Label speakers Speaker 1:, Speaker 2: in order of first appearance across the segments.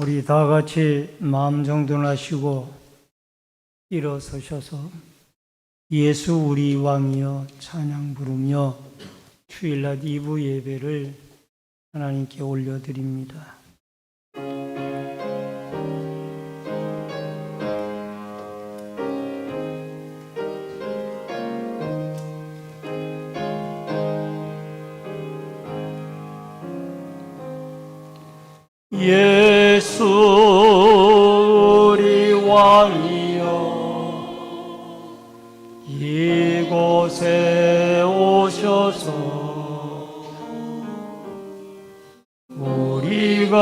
Speaker 1: 우리 다 같이 마음 정돈하시고 일어서셔서 예수 우리 왕이여 찬양 부르며 주일날 2부 예배를 하나님께 올려드립니다. 예수 우리 왕이여 이곳에 오셔서 우리가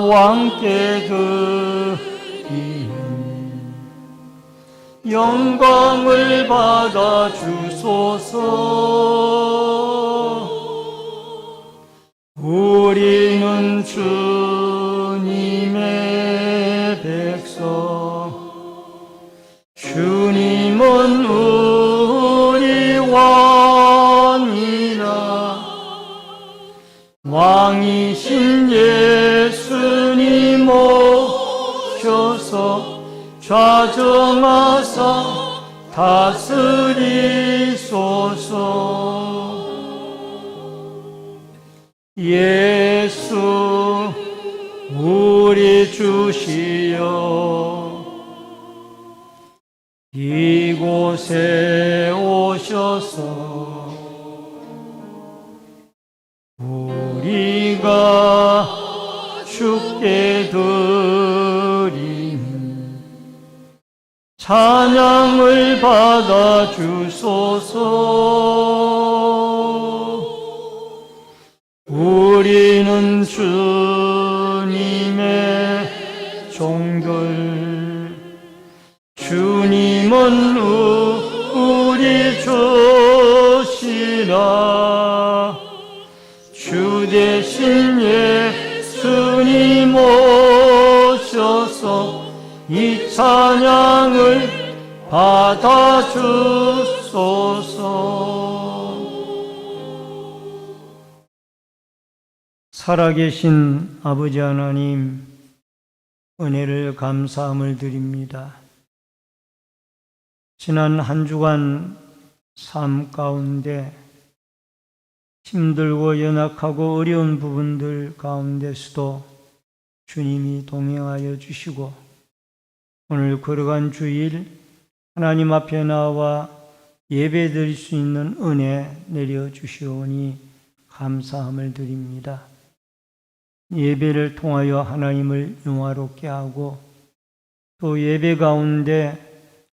Speaker 1: 왕께 드리는 영광을 받아 주소서. 우리는 주님의 백성, 주님은 우리 왕이라. 왕이신 예수님 오셔서 좌정하사 다스리소서. 예수 우리 주시여 이곳에 오셔서 우리가 주께 드리는 찬양을 받아 주소서. 우리는 주님의 종들, 주님은 우리 주시라. 주 대신 예수님 오셔서 이 찬양을 받아 주소서. 살아계신 아버지 하나님, 은혜를 감사함을 드립니다. 지난 한 주간 삶 가운데 힘들고 연약하고 어려운 부분들 가운데서도 주님이 동행하여 주시고 오늘 걸어간 주일 하나님 앞에 나와 예배 드릴 수 있는 은혜 내려주시오니 감사함을 드립니다. 예배를 통하여 하나님을 영화롭게 하고 또 예배 가운데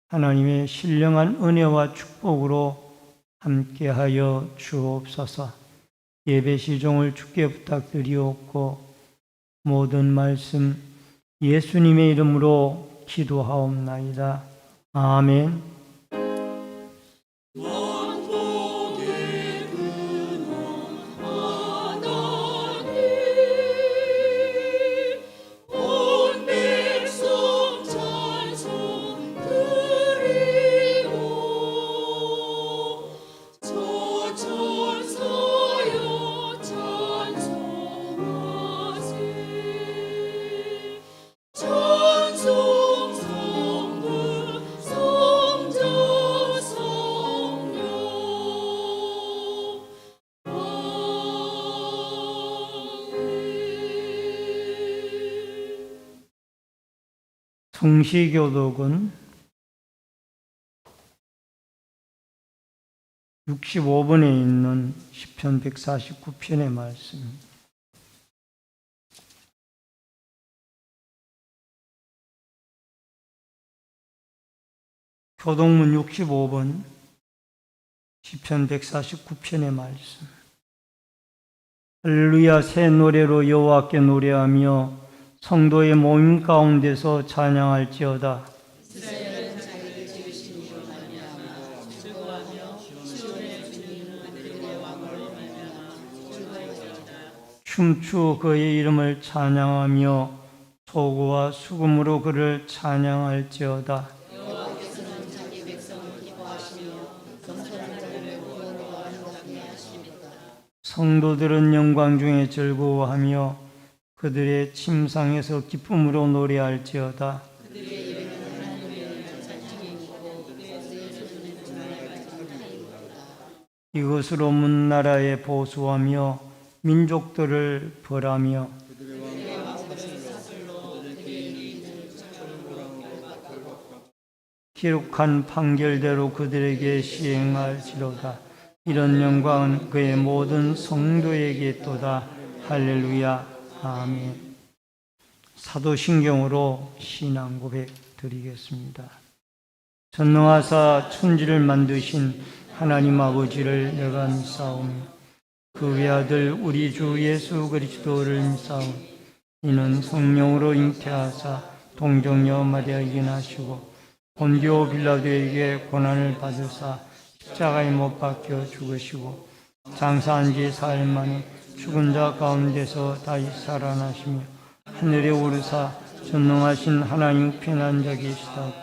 Speaker 1: 하나님의 신령한 은혜와 축복으로 함께하여 주옵소서. 예배 시종을 주께 부탁드리옵고 모든 말씀 예수님의 이름으로 기도하옵나이다. 아멘. 성시교독은 65번에 있는 시편 149편의 말씀입니다. 교독문 65번 시편 149편의 말씀. 할렐루야, 새 노래로 여호와께 노래하며 성도의 모임 가운데서 찬양할지어다.
Speaker 2: 이스라엘은 자기를 지으신 이로 말미암아 즐거워하며 시온의 주님 그들의 왕으로 말미암아 즐거워할지어다.
Speaker 1: 춤추 그의 이름을 찬양하며 소고와 수금으로 그를 찬양할지어다.
Speaker 2: 여호와께서는 자기 백성을 기뻐하시며 겸손한 자를 구원으로 아름답게 하십니다.
Speaker 1: 성도들은 영광 중에 즐거워하며 그들의 침상에서 기쁨으로 노래할지어다. 이것으로 문나라에 보수하며 민족들을 벌하며 기록한 판결대로 그들에게 시행할지로다. 이런 영광은 그의 모든 성도에게 있도다. 할렐루야. 아멘. 사도신경으로 신앙 고백 드리겠습니다. 전능하사 천지를 만드신 하나님 아버지를 내가 믿사오며 그 외아들 우리 주 예수 그리스도를 믿사오며 이는 성령으로 잉태하사 동정녀 마리아에게 나시고 본디오 빌라도에게 고난을 받으사 십자가에 못 박혀 죽으시고 장사한 지 사흘 만에 죽은 자 가운데서 다시 살아나시며 하늘에 오르사 전능하신 하나님 우편에 앉아 계시다고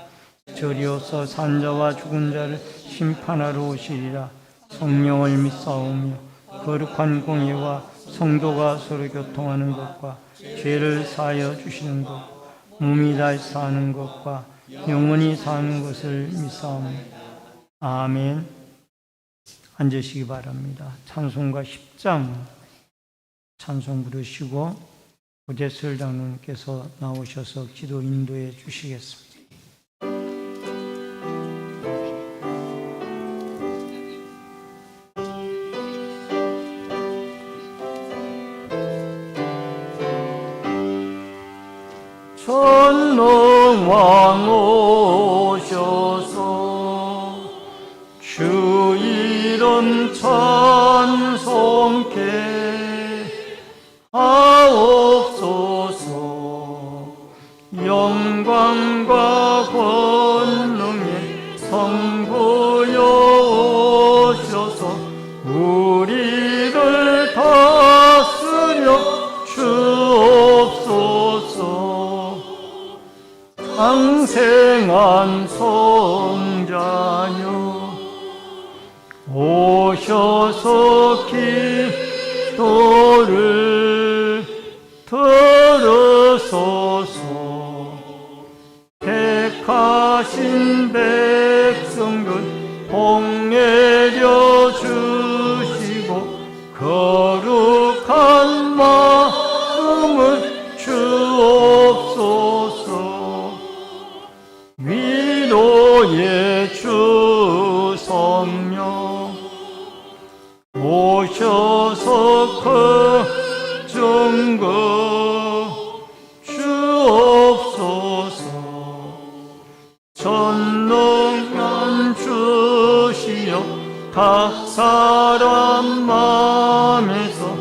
Speaker 1: 저리로서 산자와 죽은 자를 심판하러 오시리라. 성령을 믿사오며 거룩한 공예와 성도가 서로 교통하는 것과 죄를 사하여 주시는 것, 몸이 다시 사는 것과 영원히 사는 것을 믿사오며 아멘. 앉으시기 바랍니다. 찬송가 10장 찬송 부르시고 고재슬 장로님께서 나오셔서 기도 인도해 주시겠습니다. 전능왕 오셔서 주 이름 찬송케 하옵소서. 영광과 권능의 성부여 오셔서 우리를 다스려 주옵소서. 항생한 성자여 오셔서 기도를 들으소서. 택하신 백성들 복내려 주시고 거룩한 마음을 주옵소서. 위로의 주 성령 오셔서 증거 주옵소서. 전능한 주시여 각 사람 마음에서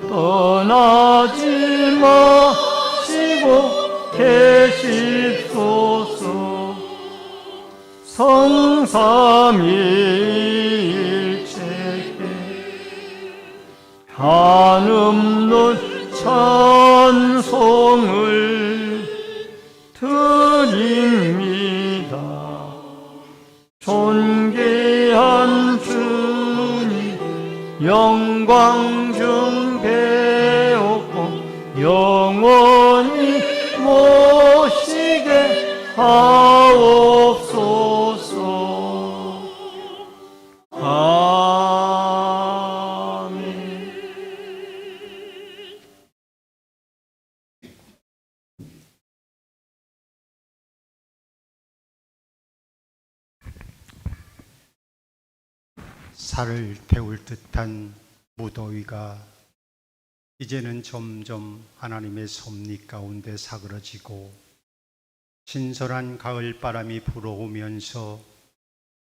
Speaker 1: 떠나지 마시고 계십소서. 성삼위일체께 한음nud 찬송을 드립니다. 존귀한 주님 영광 중 배웠고 영원히 모시게 하옵소서. 아멘.
Speaker 3: 살을 태울 듯한 무더위가 이제는 점점 하나님의 섭리 가운데 사그러지고 신선한 가을 바람이 불어오면서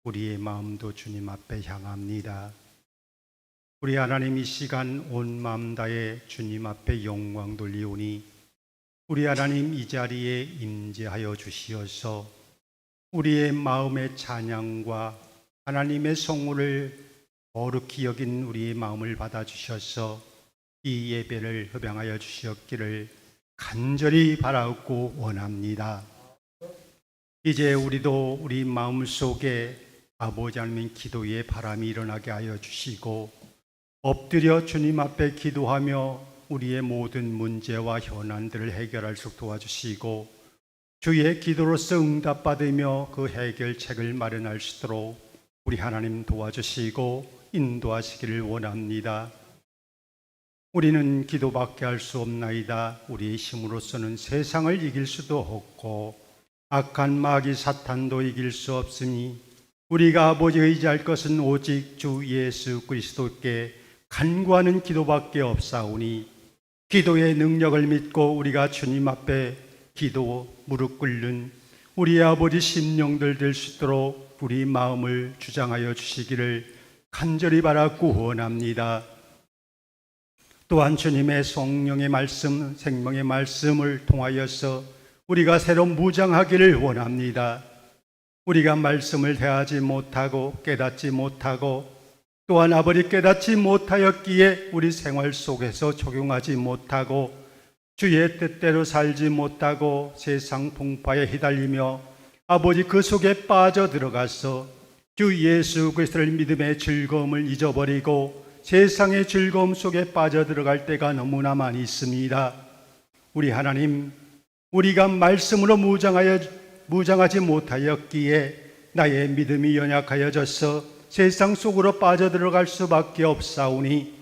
Speaker 3: 우리의 마음도 주님 앞에 향합니다. 우리 하나님 이 시간 온 마음 다해 주님 앞에 영광 돌리오니 우리 하나님 이 자리에 임재하여 주시어서 우리의 마음의 찬양과 하나님의 성호를 거룩히 여긴 우리의 마음을 받아주셔서 이 예배를 허병하여 주시었기를 간절히 바라고 원합니다. 이제 우리도 우리 마음속에 아버지 하나님 기도의 바람이 일어나게 하여 주시고 엎드려 주님 앞에 기도하며 우리의 모든 문제와 현안들을 해결할 수 있도록 도와주시고 주의 기도로서 응답받으며 그 해결책을 마련할 수 있도록 우리 하나님 도와주시고 인도하시기를 원합니다. 우리는 기도밖에 할 수 없나이다. 우리의 힘으로서는 세상을 이길 수도 없고 악한 마귀 사탄도 이길 수 없으니 우리가 아버지 의지할 것은 오직 주 예수 그리스도께 간구하는 기도밖에 없사오니 기도의 능력을 믿고 우리가 주님 앞에 기도 무릎 꿇는 우리 아버지 심령들 될 수 있도록 우리 마음을 주장하여 주시기를 간절히 바라 구원합니다. 또한 주님의 성령의 말씀, 생명의 말씀을 통하여서 우리가 새로 무장하기를 원합니다. 우리가 말씀을 대하지 못하고 깨닫지 못하고 또한 아버지 깨닫지 못하였기에 우리 생활 속에서 적용하지 못하고 주의 뜻대로 살지 못하고 세상 풍파에 휘달리며 아버지 그 속에 빠져들어가서 주 예수 그리스도를 믿음의 즐거움을 잊어버리고 세상의 즐거움 속에 빠져들어갈 때가 너무나 많이 있습니다. 우리 하나님, 우리가 말씀으로 무장하지 못하였기에 나의 믿음이 연약하여져서 세상 속으로 빠져들어갈 수밖에 없사오니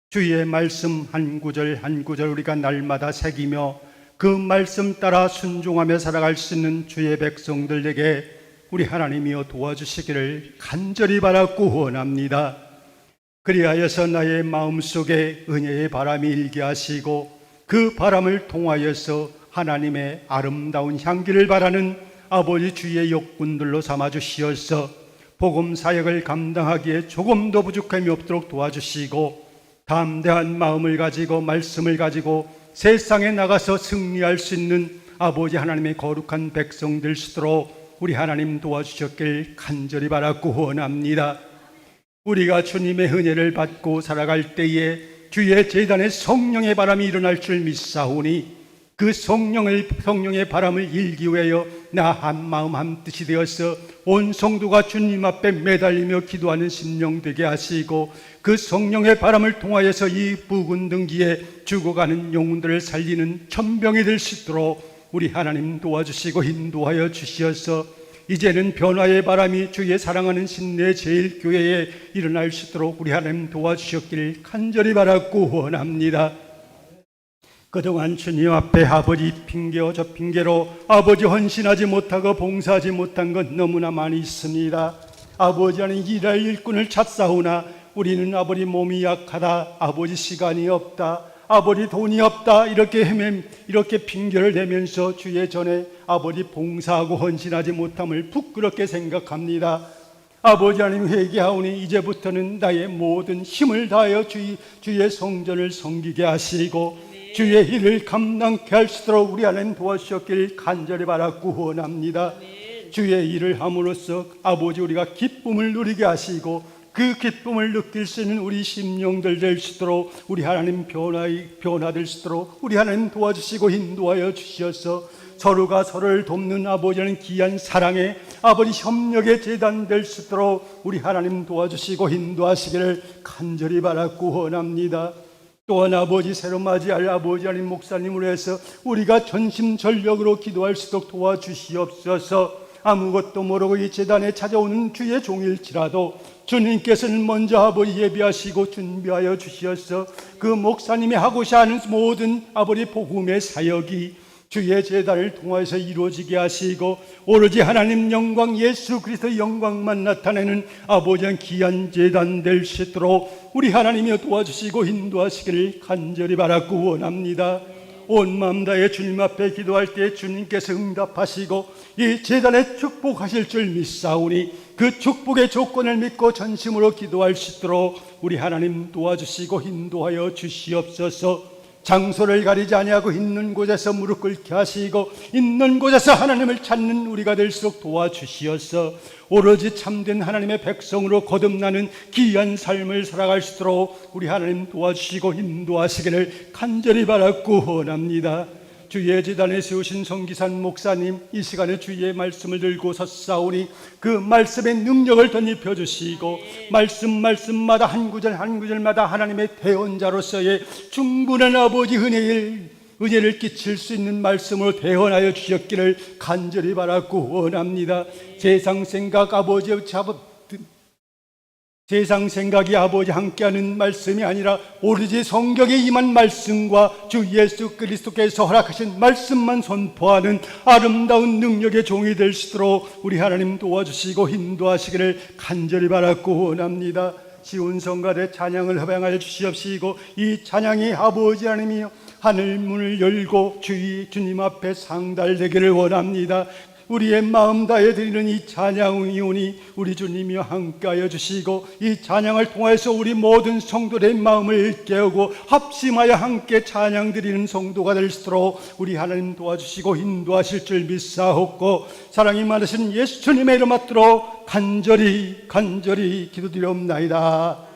Speaker 3: 주의 말씀 한 구절 한 구절 우리가 날마다 새기며 그 말씀 따라 순종하며 살아갈 수 있는 주의 백성들에게 우리 하나님이여 도와주시기를 간절히 바라 구원합니다. 그리하여서 나의 마음속에 은혜의 바람이 일게 하시고 그 바람을 통하여서 하나님의 아름다운 향기를 바라는 아버지 주의 욕군들로 삼아주시어서 복음 사역을 감당하기에 조금도 부족함이 없도록 도와주시고 담대한 마음을 가지고 말씀을 가지고 세상에 나가서 승리할 수 있는 아버지 하나님의 거룩한 백성들 수도록 우리 하나님 도와주셨길 간절히 바라 구원합니다. 우리가 주님의 은혜를 받고 살아갈 때에 주의 제단에 성령의 바람이 일어날 줄 믿사오니 그 성령의 바람을 일기 위하여 나 한 마음 한 뜻이 되어서 온 성도가 주님 앞에 매달리며 기도하는 심령 되게 하시고 그 성령의 바람을 통하여서 이 부근 등기에 죽어가는 영혼들을 살리는 천병이 될 수 있도록 우리 하나님 도와주시고 인도하여 주시어서 이제는 변화의 바람이 주의 사랑하는 신내 제일교회에 일어날 수 있도록 우리 하나님 도와주셨기를 간절히 바라 구원합니다. 그동안 주님 앞에 아버지 핑계와 저 핑계로 아버지 헌신하지 못하고 봉사하지 못한 것 너무나 많이 있습니다. 아버지 하는 일할 일꾼을 찾사오나 우리는 아버지 몸이 약하다, 아버지 시간이 없다, 아버지 돈이 없다 이렇게 핑계를 대면서 주의 전에 아버지 봉사하고 헌신하지 못함을 부끄럽게 생각합니다. 아버지 하나님 회개하오니 이제부터는 나의 모든 힘을 다하여 주의 성전을 섬기게 하시고 주의 일을 감당케 할 수 있도록 우리 하나님 도와주셨길 간절히 바라 구원합니다. 주의 일을 함으로써 아버지 우리가 기쁨을 누리게 하시고 그 기쁨을 느낄 수 있는 우리 심령들 될 수 있도록 우리 하나님 변화될 수 있도록 우리 하나님 도와주시고 인도하여 주시어서 서로가 서로를 돕는 아버지는 귀한 사랑의 아버지 협력의 재단 될 수 있도록 우리 하나님 도와주시고 인도하시기를 간절히 바라 구원합니다. 또한 아버지 새로 맞이할 아버지 하나님 목사님으로 해서 우리가 전심전력으로 기도할 수 있도록 도와주시옵소서. 아무것도 모르고 이 재단에 찾아오는 주의 종일지라도 주님께서는 먼저 아버지 예비하시고 준비하여 주시어서 그 목사님이 하고자 하는 모든 아버지 복음의 사역이 주의 제단을 통해서 이루어지게 하시고 오로지 하나님 영광 예수 그리스도의 영광만 나타내는 아버지의 귀한 제단 될 수 있도록 우리 하나님이 도와주시고 인도하시기를 간절히 바라 구원합니다. 온 마음 다해 주님 앞에 기도할 때 주님께서 응답하시고 이 제단에 축복하실 줄 믿사오니 그 축복의 조건을 믿고 전심으로 기도할 수 있도록 우리 하나님 도와주시고 인도하여 주시옵소서. 장소를 가리지 아니하고 있는 곳에서 무릎 꿇게 하시고 있는 곳에서 하나님을 찾는 우리가 될수록 도와주시어서 오로지 참된 하나님의 백성으로 거듭나는 귀한 삶을 살아갈 수 있도록 우리 하나님 도와주시고 인도하시기를 간절히 바라 구원합니다. 주의 제단에 세우신 성기산 목사님, 이 시간에 주의 말씀을 들고 섰사오니 그 말씀의 능력을 덧입혀 주시고 말씀마다 한 구절 한 구절마다 하나님의 대언자로서의 충분한 아버지 은혜를 끼칠 수 있는 말씀으로 대언하여 주셨기를 간절히 바라고 원합니다. 세상 생각이 아버지 함께하는 말씀이 아니라 오로지 성경에 임한 말씀과 주 예수 그리스도께서 허락하신 말씀만 선포하는 아름다운 능력의 종이 될 수 있도록 우리 하나님 도와주시고 인도하시기를 간절히 바라고 원합니다. 시온 성가대 찬양을 허방하여 주시옵시고 이 찬양이 아버지 하나님이여 하늘 문을 열고 주님 앞에 상달되기를 원합니다. 우리의 마음 다해 드리는 이 찬양이 오니 우리 주님이여 함께하여 주시고 이 찬양을 통해서 우리 모든 성도들의 마음을 깨우고 합심하여 함께 찬양 드리는 성도가 될 수 있도록 우리 하나님 도와주시고 인도하실 줄 믿사옵고 사랑이 많으신 예수님의 이름 받들어 간절히 기도드리옵나이다.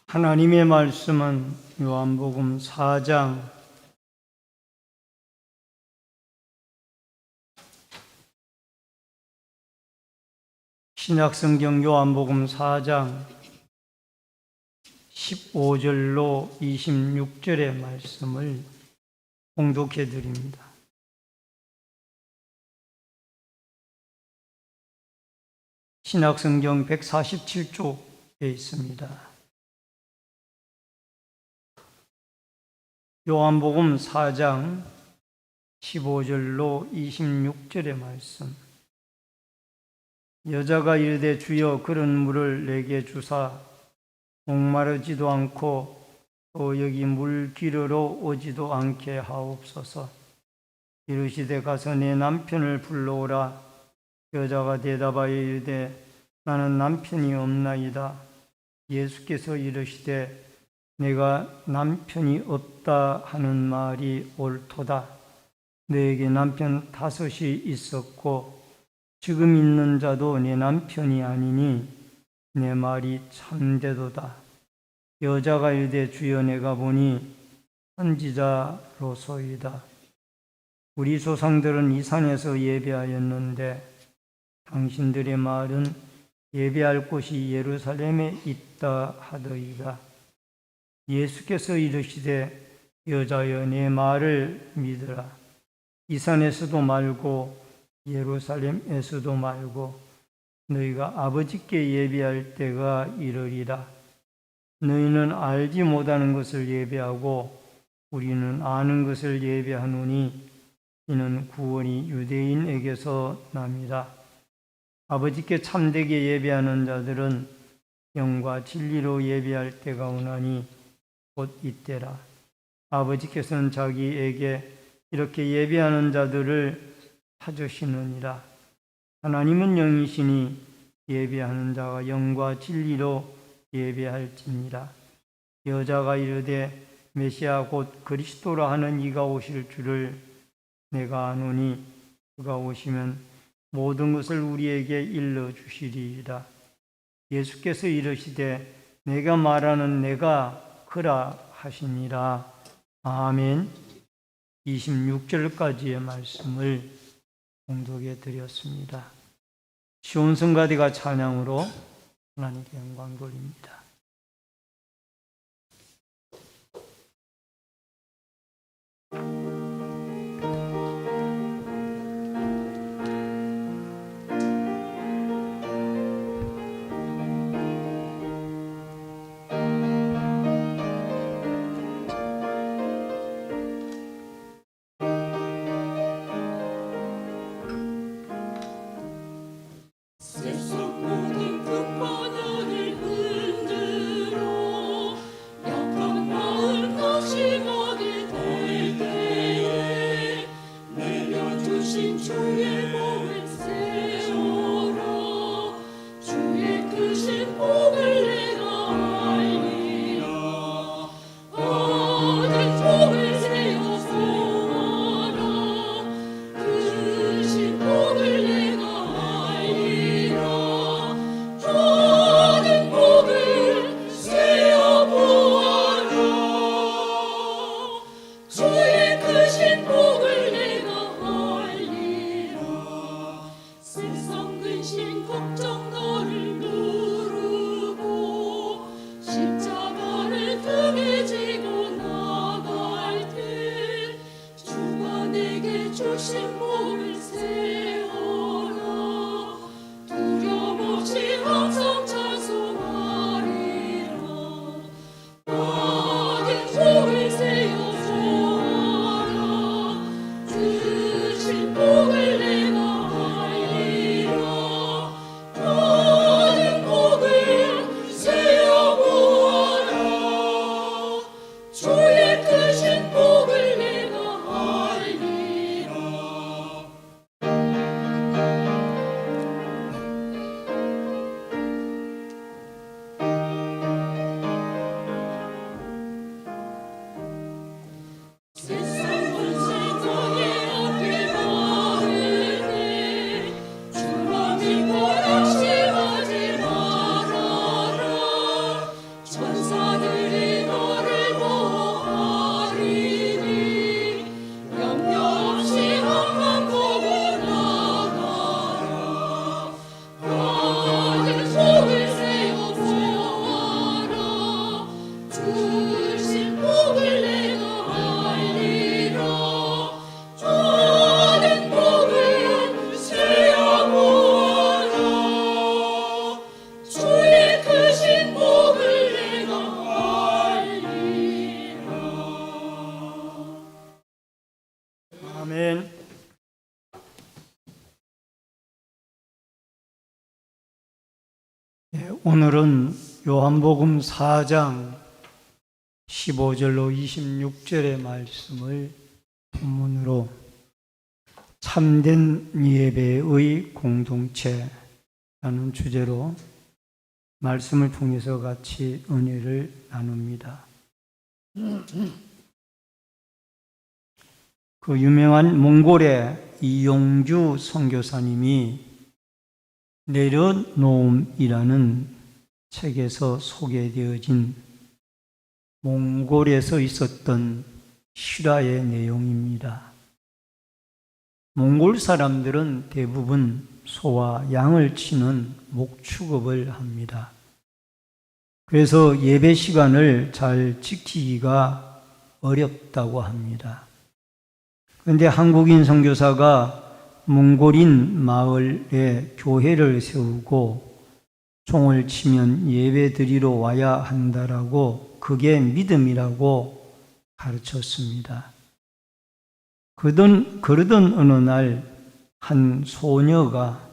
Speaker 1: 하나님의 말씀은 요한복음 4장 15절로 26절의 말씀을 봉독해 드립니다. 신약성경 147쪽에 있습니다. 요한복음 4장 15절로 26절의 말씀. 여자가 이르되 주여 그런 물을 내게 주사 목마르지도 않고 또 여기 물 기르러 오지도 않게 하옵소서. 이르시되 가서 내 남편을 불러오라. 여자가 대답하여 이르되 나는 남편이 없나이다. 예수께서 이르시되 내가 남편이 없다 하는 말이 옳도다. 너에게 남편 5이 있었고 지금 있는 자도 네 남편이 아니니 내 말이 참되도다. 여자가 이르되 주여 내가 보니 선지자로소이다. 우리 조상들은 이 산에서 예배하였는데 당신들의 말은 예배할 곳이 예루살렘에 있다 하더이다. 예수께서 이르시되 여자여 내 말을 믿으라. 이 산에서도 말고 예루살렘에서도 말고 너희가 아버지께 예배할 때가 이르리라. 너희는 알지 못하는 것을 예배하고 우리는 아는 것을 예배하노니 이는 구원이 유대인에게서 남이라. 아버지께 참되게 예배하는 자들은 영과 진리로 예배할 때가 오나니 곧 이때라. 아버지께서는 자기에게 이렇게 예배하는 자들을 찾으시느니라. 하나님은 영이시니 예배하는 자가 영과 진리로 예배할지니라. 여자가 이르되 메시아 곧 그리스도라 하는 이가 오실 줄을 내가 아노니 그가 오시면 모든 것을 우리에게 일러주시리이다. 예수께서 이르시되 내가 말하는 내가 그라 하시니라. 아멘. 26절까지의 말씀을 봉독해 드렸습니다. 시온 성가대가 찬양으로 하나님께 영광 돌립니다.
Speaker 2: 신복을 세워라 두려움없이 항상 찬송하리라 모든 복을 세워 주어라 주신 복을 내가 알리라 모든 복을 세워 보아라 주의 크신 복을 내가 알리라 세상 번세상에 어깨 바르네 주만 믿고 낙심하지 말아라 천사들이 너를 보호하리니 염려 없이 항상 보고 나가라 모든 복을 세워 보아라 주신 복을 내가 알리라 모든 복을 세워 보아라 주의 크신 복을 내가 알리라
Speaker 1: 아멘. 오늘은 요한복음 4장 15절로 26절의 말씀을 본문으로 참된 예배의 공동체라는 주제로 말씀을 통해서 같이 은혜를 나눕니다. 그 유명한 몽골의 이용주 선교사님이 내려놓음이라는 책에서 소개되어진 몽골에서 있었던 실화의 내용입니다. 몽골 사람들은 대부분 소와 양을 치는 목축업을 합니다. 그래서 예배 시간을 잘 지키기가 어렵다고 합니다. 그런데 한국인 선교사가 몽골인 마을에 교회를 세우고 종을 치면 예배 드리러 와야 한다라고 그게 믿음이라고 가르쳤습니다. 그러던 어느 날 한 소녀가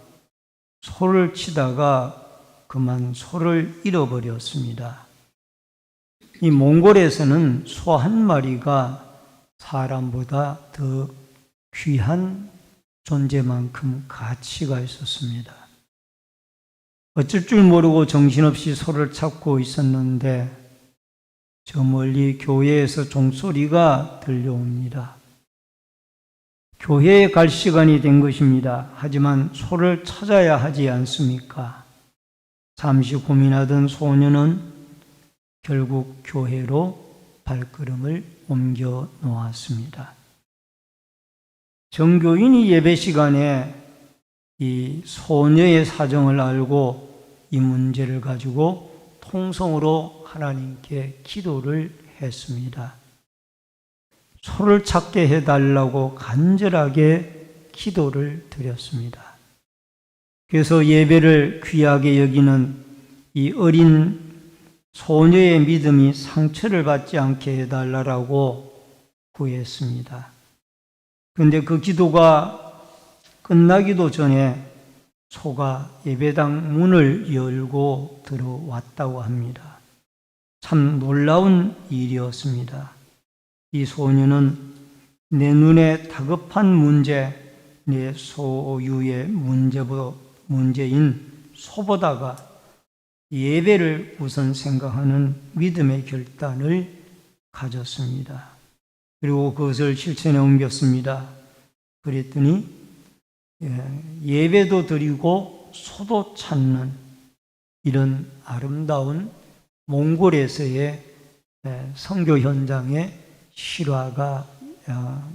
Speaker 1: 소를 치다가 그만 소를 잃어버렸습니다. 이 몽골에서는 소 한 마리가 사람보다 더 귀한 존재만큼 가치가 있었습니다. 어쩔 줄 모르고 정신없이 소를 찾고 있었는데 저 멀리 교회에서 종소리가 들려옵니다. 교회에 갈 시간이 된 것입니다. 하지만 소를 찾아야 하지 않습니까? 잠시 고민하던 소녀는 결국 교회로 발걸음을 옮겨 놓았습니다. 정교인이 예배 시간에 이 소녀의 사정을 알고 이 문제를 가지고 통성으로 하나님께 기도를 했습니다. 소를 찾게 해달라고 간절하게 기도를 드렸습니다. 그래서 예배를 귀하게 여기는 이 어린 소녀의 믿음이 상처를 받지 않게 해달라고 구했습니다. 그런데 그 기도가 끝나기도 전에 소가 예배당 문을 열고 들어왔다고 합니다. 참 놀라운 일이었습니다. 이 소녀는 내 눈에 다급한 문제, 내 소유의 문제인 소보다가 예배를 우선 생각하는 믿음의 결단을 가졌습니다. 그리고 그것을 실천에 옮겼습니다. 그랬더니 예배도 드리고 소도 찾는 이런 아름다운 몽골에서의 선교 현장의 실화가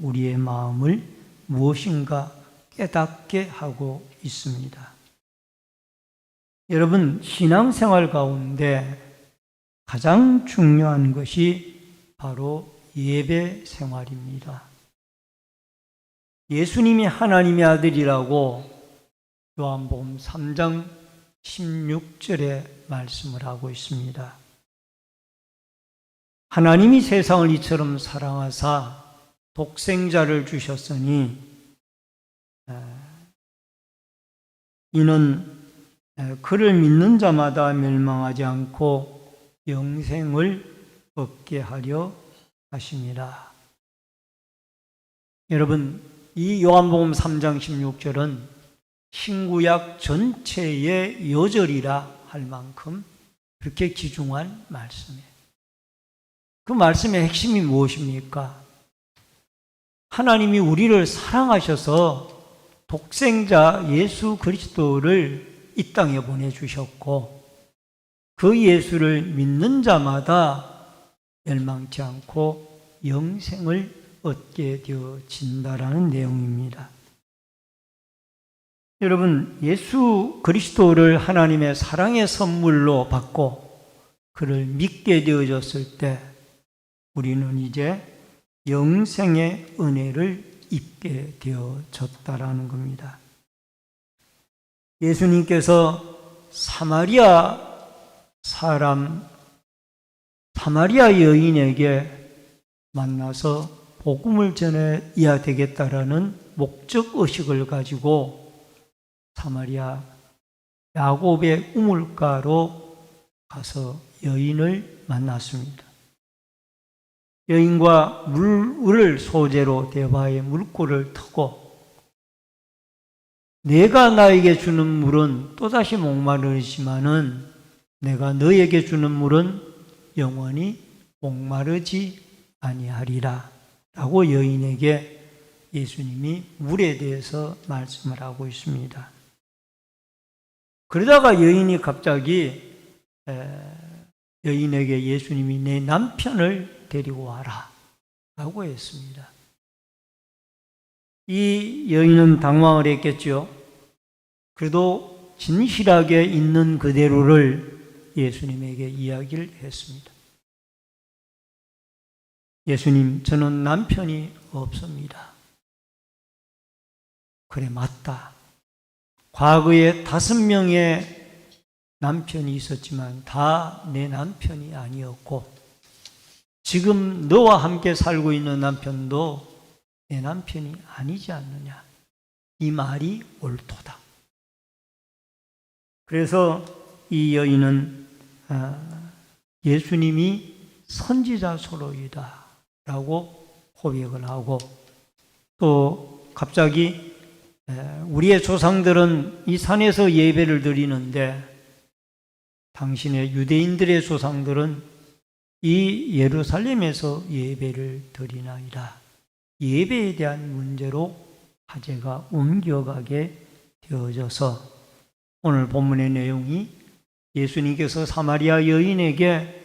Speaker 1: 우리의 마음을 무엇인가 깨닫게 하고 있습니다. 여러분, 신앙생활 가운데 가장 중요한 것이 바로 예배 생활입니다. 예수님이 하나님의 아들이라고 요한복음 3장 16절에 말씀을 하고 있습니다. 하나님이 세상을 이처럼 사랑하사 독생자를 주셨으니 이는 그를 믿는 자마다 멸망하지 않고 영생을 얻게 하려 하심이라. 여러분, 이 요한복음 3장 16절은 신구약 전체의 요절이라 할 만큼 그렇게 귀중한 말씀이에요. 그 말씀의 핵심이 무엇입니까? 하나님이 우리를 사랑하셔서 독생자 예수 그리스도를 이 땅에 보내주셨고 그 예수를 믿는 자마다 멸망치 않고 영생을 얻게 되어진다라는 내용입니다. 여러분, 예수 그리스도를 하나님의 사랑의 선물로 받고 그를 믿게 되어졌을 때 우리는 이제 영생의 은혜를 입게 되어졌다라는 겁니다. 예수님께서 사마리아 여인에게 만나서 복음을 전해야 되겠다라는 목적의식을 가지고 사마리아 야곱의 우물가로 가서 여인을 만났습니다. 여인과 물을 소재로 대화의 물꼬를 트고 내가 나에게 주는 물은 또다시 목마르지만은 내가 너에게 주는 물은 영원히 목마르지 아니하리라 라고 여인에게 예수님이 물에 대해서 말씀을 하고 있습니다. 그러다가 여인이 갑자기 여인에게 예수님이 내 남편을 데리고 와라 라고 했습니다. 이 여인은 당황을 했겠죠. 그래도 진실하게 있는 그대로를 예수님에게 이야기를 했습니다. 예수님, 저는 남편이 없습니다. 그래, 맞다. 과거에 5명의 남편이 있었지만 다 내 남편이 아니었고 지금 너와 함께 살고 있는 남편도 내 남편이 아니지 않느냐. 이 말이 옳도다. 그래서 이 여인은 예수님이 선지자소로이다 라고 고백을 하고 또 갑자기 우리의 조상들은 이 산에서 예배를 드리는데 당신의 유대인들의 조상들은 이 예루살렘에서 예배를 드리나이다. 예배에 대한 문제로 화제가 옮겨가게 되어져서 오늘 본문의 내용이 예수님께서 사마리아 여인에게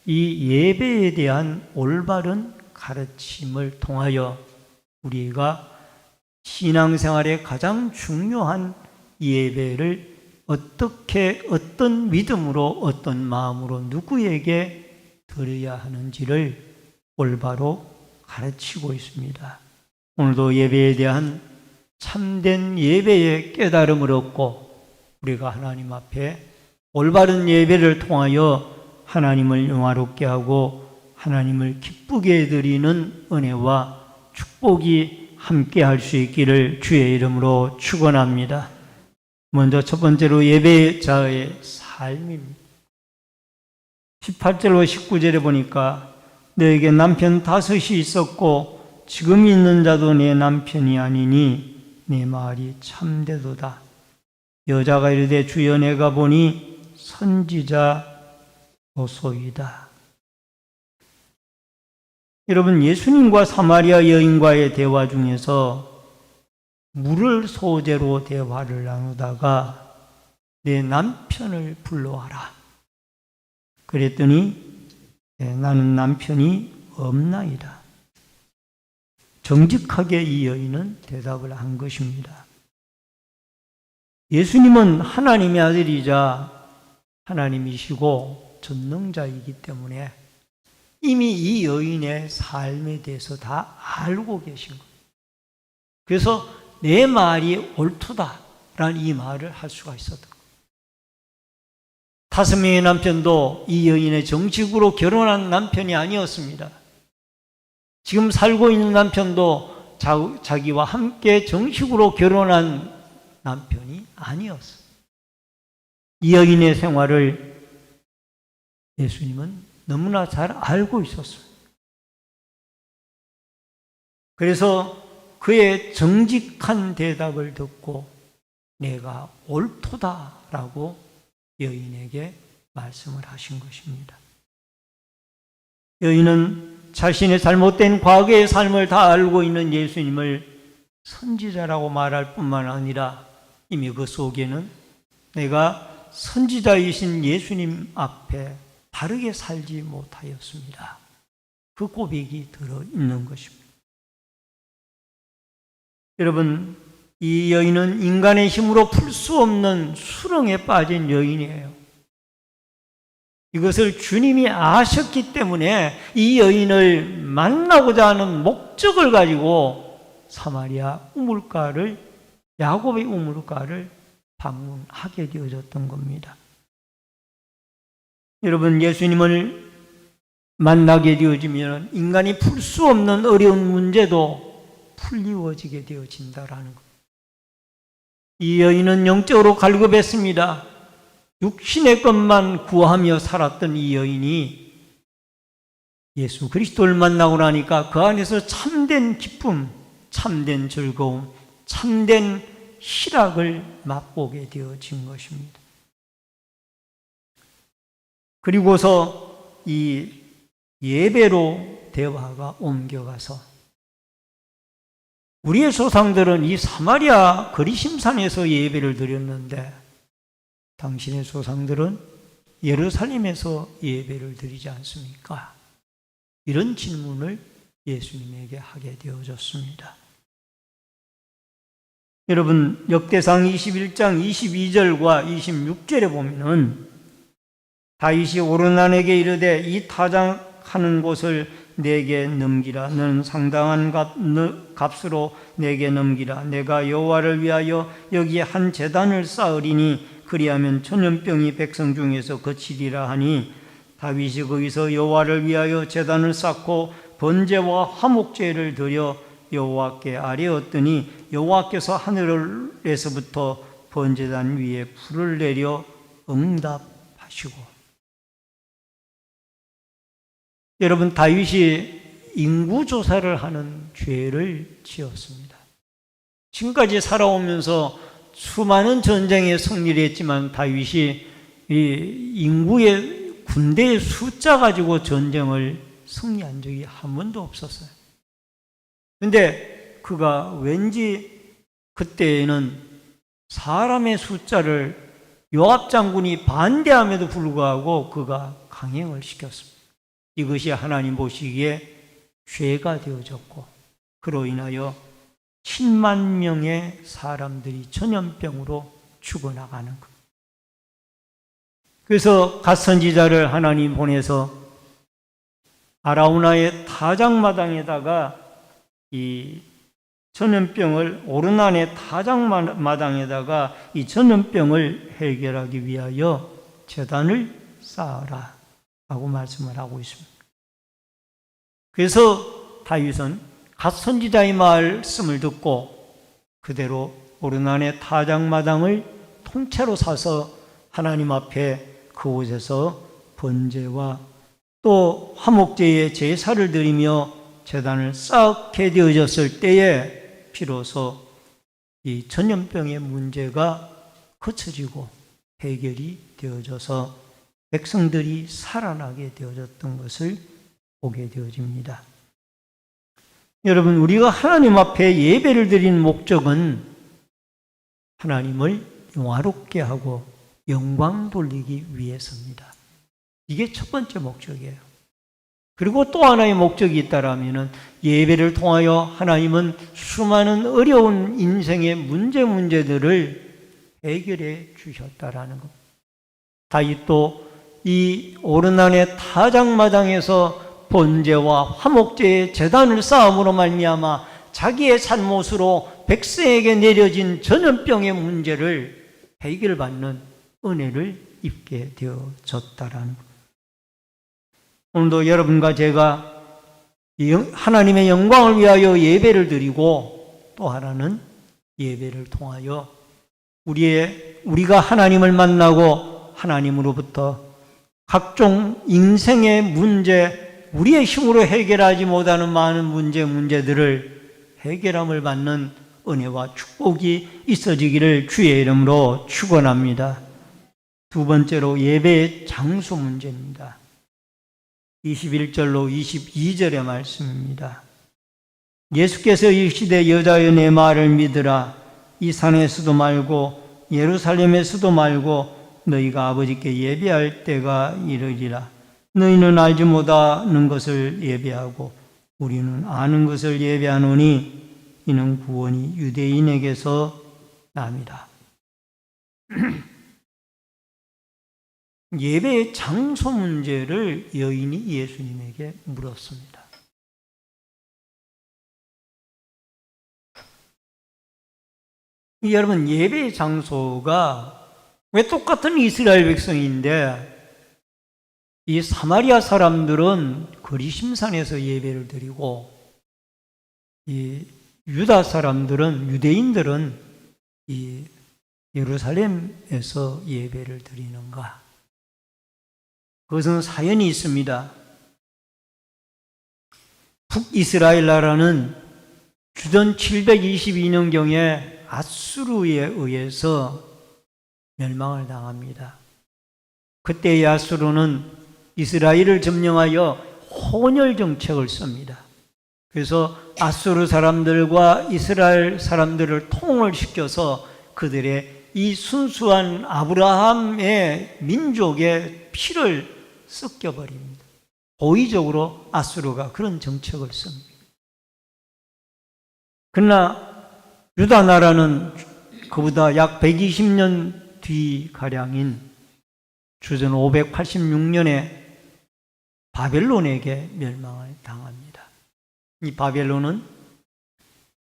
Speaker 1: 이 예배에 대한 올바른 가르침을 통하여 우리가 신앙생활의 가장 중요한 예배를 어떻게 어떤 믿음으로 어떤 마음으로 누구에게 드려야 하는지를 올바로 가르치고 있습니다. 오늘도 예배에 대한 참된 예배의 깨달음을 얻고 우리가 하나님 앞에 올바른 예배를 통하여 하나님을 영화롭게 하고 하나님을 기쁘게 드리는 은혜와 축복이 함께 할 수 있기를 주의 이름으로 축원합니다. 먼저 첫 번째로 예배자의 삶입니다. 18절로 19절에 보니까 너에게 남편 5이 있었고 지금 있는 자도 내 남편이 아니니 내 말이 참되도다. 여자가 이르되 주여 내가 보니 선지자 소이다. 여러분, 예수님과 사마리아 여인과의 대화 중에서 물을 소재로 대화를 나누다가 내 남편을 불러와라. 그랬더니 나는 남편이 없나이다. 정직하게 이 여인은 대답을 한 것입니다. 예수님은 하나님의 아들이자 하나님이시고 전능자이기 때문에 이미 이 여인의 삶에 대해서 다 알고 계신 거예요. 그래서 내 말이 옳도다라는 이 말을 할 수가 있었던 거예요. 5명의 남편도 이 여인의 정식으로 결혼한 남편이 아니었습니다. 지금 살고 있는 남편도 자기와 함께 정식으로 결혼한 남편이 아니었어요. 이 여인의 생활을 예수님은 너무나 잘 알고 있었어요. 그래서 그의 정직한 대답을 듣고 내가 옳도다라고 여인에게 말씀을 하신 것입니다. 여인은 자신의 잘못된 과거의 삶을 다 알고 있는 예수님을 선지자라고 말할 뿐만 아니라 이미 그 속에는 내가 선지자이신 예수님 앞에 바르게 살지 못하였습니다. 그 고백이 들어있는 것입니다. 여러분, 이 여인은 인간의 힘으로 풀 수 없는 수렁에 빠진 여인이에요. 이것을 주님이 아셨기 때문에 이 여인을 만나고자 하는 목적을 가지고 사마리아 우물가를, 야곱의 우물가를 방문하게 되어졌던 겁니다. 여러분, 예수님을 만나게 되어지면 인간이 풀 수 없는 어려운 문제도 풀리워지게 되어진다라는 것. 이 여인은 영적으로 갈급했습니다. 육신의 것만 구하며 살았던 이 여인이 예수 그리스도를 만나고 나니까 그 안에서 참된 기쁨, 참된 즐거움, 참된 희락을 맛보게 되어진 것입니다. 그리고서 이 예배로 대화가 옮겨가서 우리의 조상들은 이 사마리아 거리심산에서 예배를 드렸는데 당신의 조상들은 예루살렘에서 예배를 드리지 않습니까? 이런 질문을 예수님에게 하게 되어졌습니다. 여러분, 역대상 21장 22절과 26절에 보면은 다윗이 오르난에게 이르되 이 타작하는 곳을 내게 넘기라. 너는 상당한 값으로 내게 넘기라. 내가 여호와를 위하여 여기에 한 제단을 쌓으리니 그리하면 전염병이 백성 중에서 그치리라 하니 다윗이 거기서 여호와를 위하여 제단을 쌓고 번제와 화목제를 드려 여호와께 아뢰었더니 여호와께서 하늘에서부터 번제단 위에 불을 내려 응답하시고. 여러분, 다윗이 인구조사를 하는 죄를 지었습니다. 지금까지 살아오면서 수많은 전쟁에 승리를 했지만 다윗이 이 인구의 군대의 숫자 가지고 전쟁을 승리한 적이 한 번도 없었어요. 그런데 그가 왠지 그때에는 사람의 숫자를 요압 장군이 반대함에도 불구하고 그가 강행을 시켰습니다. 이것이 하나님 보시기에 죄가 되어졌고 그로 인하여 10만 명의 사람들이 전염병으로 죽어나가는 것. 그래서 갓선지자를 하나님 보내서 아라우나의 타작마당에다가 이 전염병을, 오르난의 타작마당에다가 이 전염병을 해결하기 위하여 제단을 쌓아라 라고 말씀을 하고 있습니다. 그래서 다윗은 갓선지자의 말씀을 듣고 그대로 오르난의 타작마당을 통째로 사서 하나님 앞에 그곳에서 번제와 또 화목제의 제사를 드리며 제단을 쌓게 되어졌을 때에 비로소 이 전염병의 문제가 거쳐지고 해결이 되어져서 백성들이 살아나게 되어졌던 것을 보게 되어집니다. 여러분, 우리가 하나님 앞에 예배를 드리는 목적은 하나님을 영화롭게 하고 영광 돌리기 위해서입니다. 이게 첫 번째 목적이에요. 그리고 또 하나의 목적이 있다라면 예배를 통하여 하나님은 수많은 어려운 인생의 문제들을 해결해 주셨다라는 것. 다윗도 이 오르난의 타작마당에서 번제와 화목제의 제단을 쌓음으로 말미암아 자기의 산못으로 백성에게 내려진 전염병의 문제를 해결받는 은혜를 입게 되어졌다라는 것. 오늘도 여러분과 제가 하나님의 영광을 위하여 예배를 드리고, 또 하나는 예배를 통하여 우리가 하나님을 만나고 하나님으로부터 각종 인생의 문제, 우리의 힘으로 해결하지 못하는 많은 문제들을 해결함을 받는 은혜와 축복이 있어지기를 주의 이름으로 축원합니다. 두 번째로 예배의 장소 문제입니다. 21절로 22절의 말씀입니다. 예수께서 이르시되 여자여 내 말을 믿으라. 이 산에서도 말고 예루살렘에서도 말고 너희가 아버지께 예배할 때가 이르리라. 너희는 알지 못하는 것을 예배하고 우리는 아는 것을 예배하노니 이는 구원이 유대인에게서 납니다. 예배의 장소 문제를 여인이 예수님에게 물었습니다. 여러분, 예배의 장소가 왜 똑같은 이스라엘 백성인데 이 사마리아 사람들은 거리심산에서 예배를 드리고 이 유다 사람들은, 유대인들은 이 예루살렘에서 예배를 드리는가? 그것은 사연이 있습니다. 북이스라엘 나라는 주전 722년경에 아수르에 의해서 멸망을 당합니다. 그때 아수르는 이스라엘을 점령하여 혼혈 정책을 씁니다. 그래서 아수르 사람들과 이스라엘 사람들을 통을 시켜서 그들의 이 순수한 아브라함의 민족의 피를 섞여버립니다. 고의적으로 아수르가 그런 정책을 씁니다. 그러나 유다 나라는 그보다 약 120년 뒤가량인 주전 586년에 바벨론에게 멸망을 당합니다. 이 바벨론은